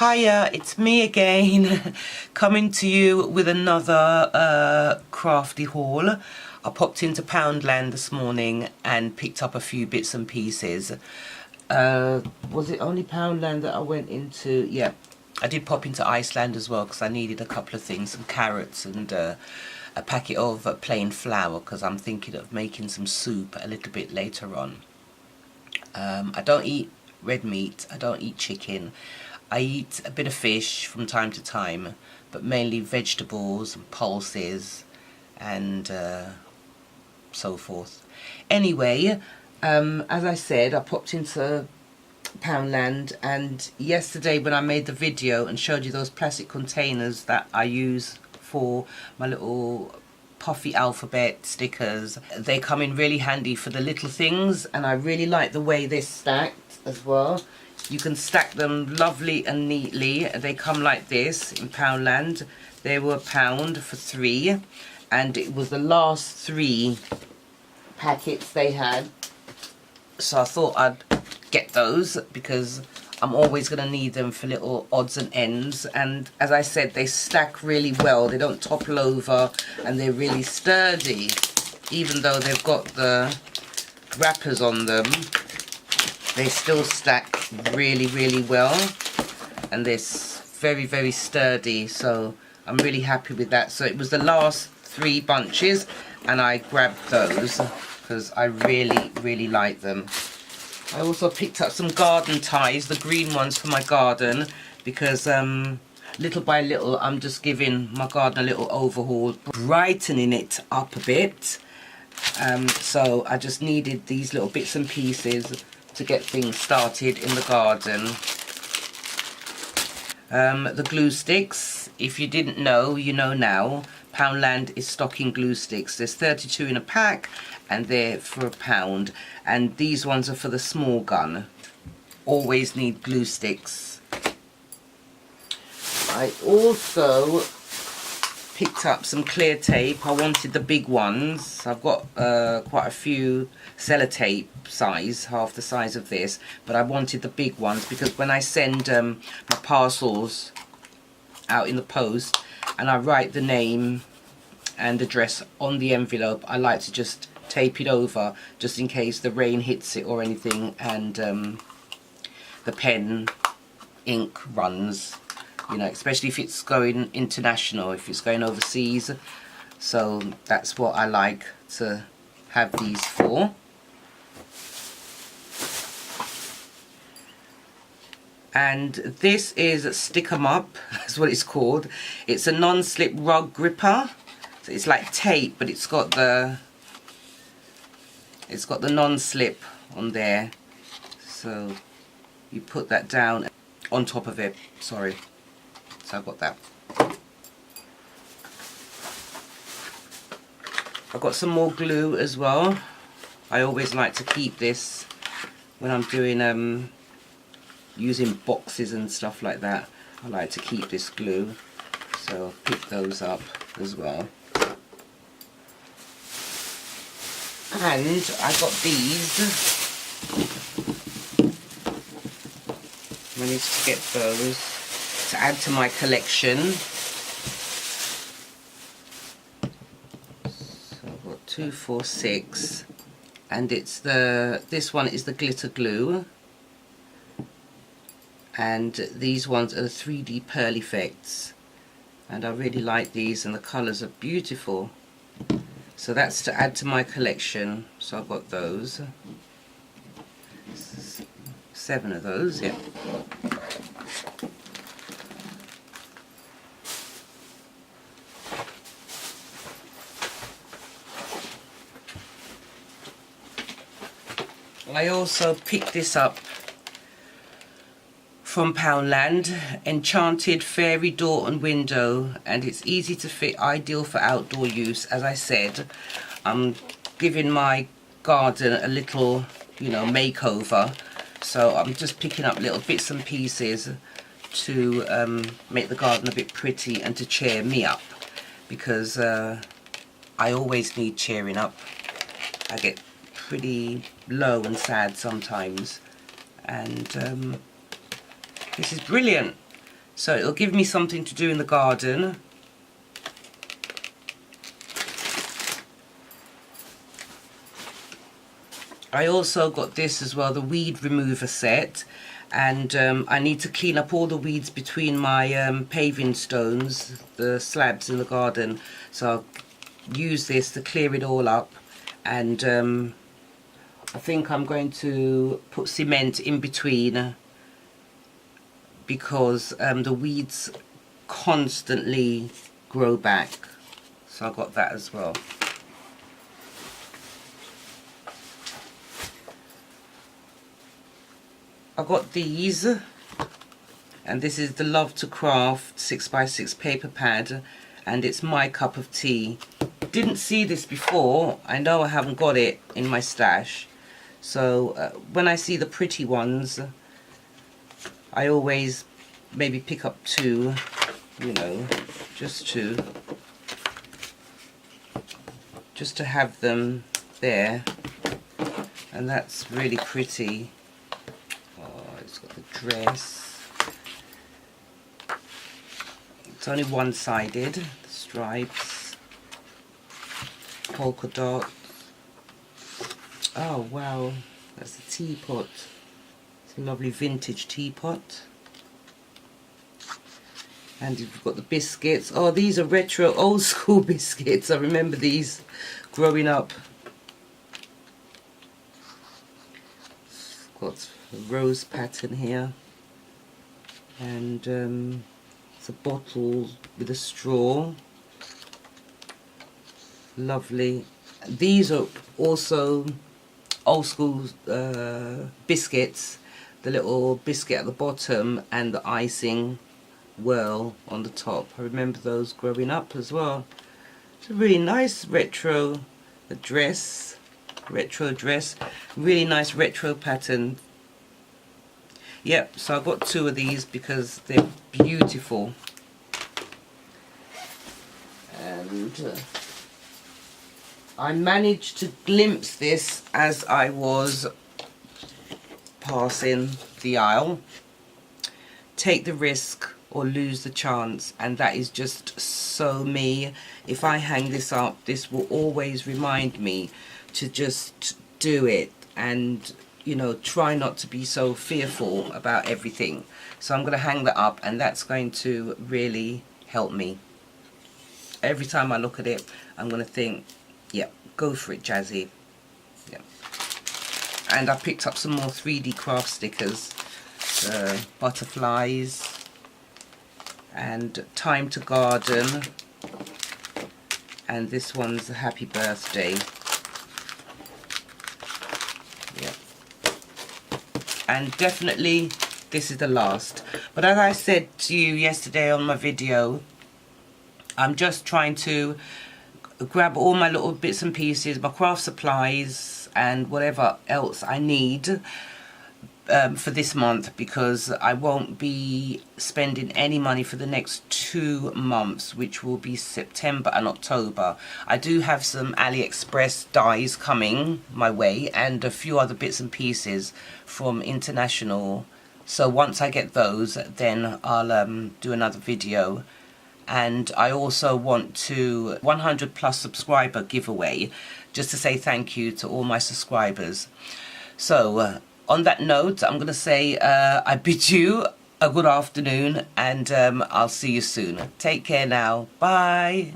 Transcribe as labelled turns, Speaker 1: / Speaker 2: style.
Speaker 1: Hiya, it's me again, coming to you with another crafty haul. I popped into Poundland this morning and picked up a few bits and pieces. Was it only Poundland that I went into? Yeah, I did pop into Iceland as well because I needed a couple of things, some carrots and a packet of plain flour because I'm thinking of making some soup a little bit later on. I don't eat red meat, I don't eat chicken. I eat a bit of fish from time to time, but mainly vegetables and pulses and so forth. Anyway, as I said, I popped into Poundland, and yesterday when I made the video and showed you those plastic containers that I use for my little puffy alphabet stickers, they come in really handy for the little things, and I really like the way they're stacked as well. You can stack them lovely and neatly. They come like this in Poundland. They were £1 for 3, and it was the last 3 packets they had, so I thought I'd get those because I'm always going to need them for little odds and ends. And as I said, they stack really well. They don't topple over, and they're really sturdy. Even though they've got the wrappers on them, they still stack really, really well, and they're very, very sturdy, so I'm really happy with that. So it was the last 3 bunches, and I grabbed those because I really, really like them. I also picked up some garden ties, the green ones for my garden, because little by little I'm just giving my garden a little overhaul, brightening it up a bit. So I just needed these little bits and pieces to get things started in the garden. The glue sticks, if you didn't know, you know now. Poundland is stocking glue sticks. There's 32 in a pack, and they're for £1. And these ones are for the small gun. Always need glue sticks. I also picked up some clear tape. I wanted the big ones. I've got quite a few sellotape size, half the size of this, but I wanted the big ones because when I send my parcels out in the post and I write the name and address on the envelope, I like to just tape it over just in case the rain hits it or anything and the pen ink runs, you know, especially if it's going international, if it's going overseas. So that's what I like to have these for. And this is Stick 'em Up, that's what it's called. It's a non-slip rug gripper. So it's like tape, but it's got the non-slip on there. So you put that down on top of it. Sorry. So I've got that. I've got some more glue as well. I always like to keep this when I'm doing using boxes and stuff like that. I like to keep this glue, so I'll pick those up as well. And I got these. Managed to get those to add to my collection. So I've got 2, 4, 6, and it's this one is the glitter glue, and these ones are the 3D pearl effects, and I really like these, and the colours are beautiful. So that's to add to my collection. So I've got those 7 of those, yeah. I also picked this up from Poundland, Enchanted Fairy Door and Window, and it's easy to fit, ideal for outdoor use. As I said, I'm giving my garden a little, you know, makeover, so I'm just picking up little bits and pieces to make the garden a bit pretty and to cheer me up, because I always need cheering up. I get pretty low and sad sometimes, and this is brilliant. So it'll give me something to do in the garden. I also got this as well, the weed remover set, and I need to clean up all the weeds between my paving stones, the slabs in the garden, so I'll use this to clear it all up. And I think I'm going to put cement in between because the weeds constantly grow back, so I got that as well. I got these, and this is the Love to Craft 6x6 paper pad, and it's my cup of tea. Didn't see this before. I know I haven't got it in my stash, so when I see the pretty ones, I always maybe pick up two, you know, just two, just to have them there. And that's really pretty. It's got the dress. It's only one-sided, the stripes, polka dot. Oh wow, that's a teapot. It's a lovely vintage teapot. And you've got the biscuits. Oh, these are retro old school biscuits. I remember these growing up. It's got a rose pattern here, and it's a bottle with a straw. Lovely. These are also old school biscuits, the little biscuit at the bottom and the icing whirl on the top. I remember those growing up as well. It's a really nice retro dress, really nice retro pattern. Yep, so I got two of these because they're beautiful. And I managed to glimpse this as I was passing the aisle. Take the risk or lose the chance, and that is just so me. If I hang this up, this will always remind me to just do it, and you know, try not to be so fearful about everything. So I'm going to hang that up, and that's going to really help me. Every time I look at it, I'm going to think, yeah, go for it, Jazzy. Yeah. And I picked up some more 3D craft stickers, butterflies, and Time to Garden, and this one's a happy birthday. Yeah. And definitely this is the last. But as I said to you yesterday on my video, I'm just trying to grab all my little bits and pieces, my craft supplies and whatever else I need for this month, because I won't be spending any money for the next 2 months, which will be September and October. I do have some AliExpress dies coming my way and a few other bits and pieces from international. So once I get those, then I'll do another video. And I also want to 100 plus subscriber giveaway, just to say thank you to all my subscribers. So on that note, I'm going to say I bid you a good afternoon, and I'll see you soon. Take care now. Bye.